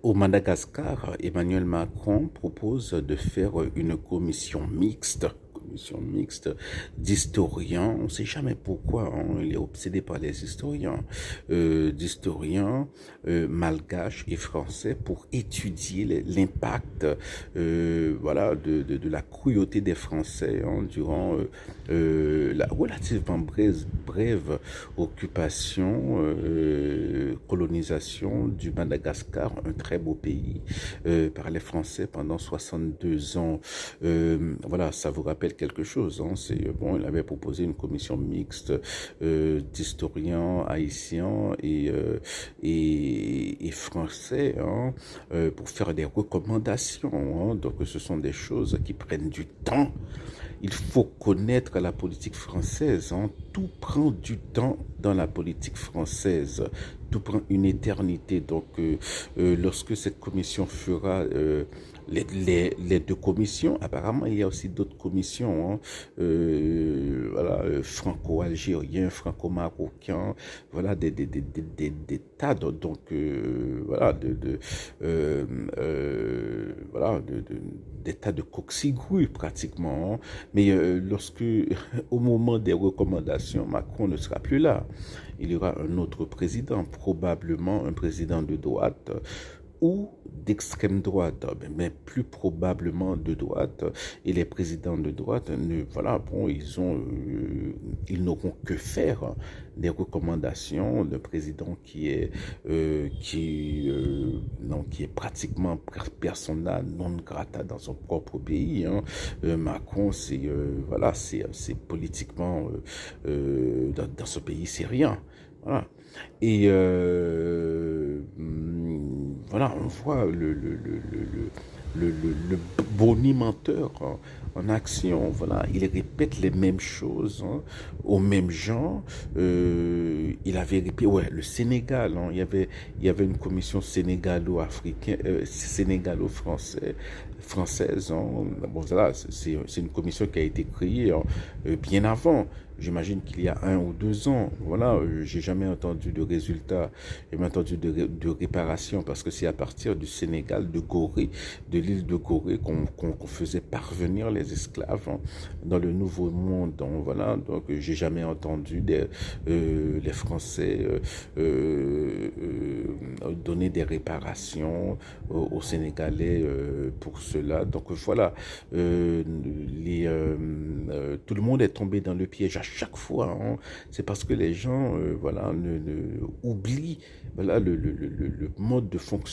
Au Madagascar, Emmanuel Macron propose de faire une commission mixte d'historiens. On ne sait jamais pourquoi, hein, il est obsédé par les historiens, d'historiens malgaches et français pour étudier l'impact, voilà, de la cruauté des Français, hein, durant la relativement brève occupation, colonisation du Madagascar, un très beau pays, par les Français pendant 62 ans. Voilà, ça vous rappelle quelque chose, hein? C'est bon, il avait proposé une commission mixte d'historiens haïtiens et français, hein, pour faire des recommandations, hein. Donc ce sont des choses qui prennent du temps. Il faut connaître la politique française, hein. Tout prend du temps dans la politique française. Tout prend une éternité. Donc, lorsque cette commission fera les deux commissions, apparemment, il y a aussi d'autres commissions, hein, voilà, franco-algérien, franco-marocain, voilà, des tas donc, voilà, voilà, des tas de coccinelles pratiquement, hein. Mais lorsque, au moment des recommandations, Macron ne sera plus là, il y aura un autre président, probablement un président de droite ou d'extrême droite, mais plus probablement de droite. Et les présidents de droite, voilà, bon, ils n'auront que faire des recommandations d'un président non, qui est pratiquement persona non grata dans son propre pays, hein. Macron, voilà, c'est politiquement dans ce pays, c'est rien. Voilà. Et voilà, on voit le bonimenteur en action. Voilà, il répète les mêmes choses, hein, aux mêmes gens. Il avait répété, ouais, le Sénégal, hein, il y avait une commission sénégalo-africaine, française. Hein. Bon, voilà, c'est une commission qui a été créée, hein, bien avant. J'imagine qu'il y a 1 ou 2 ans. Voilà, j'ai jamais entendu de résultats, j'ai jamais entendu de réparation, parce que c'est à partir du Sénégal, de Gorée, de l'île de Gorée, qu'on faisait parvenir les esclaves, hein, dans le Nouveau Monde. Donc, voilà, donc j'ai jamais entendu les Français donner des réparations aux Sénégalais pour cela. Donc voilà, tout le monde est tombé dans le piège à chaque fois, hein. C'est parce que les gens, voilà, oublient, voilà, le mode de fonctionnement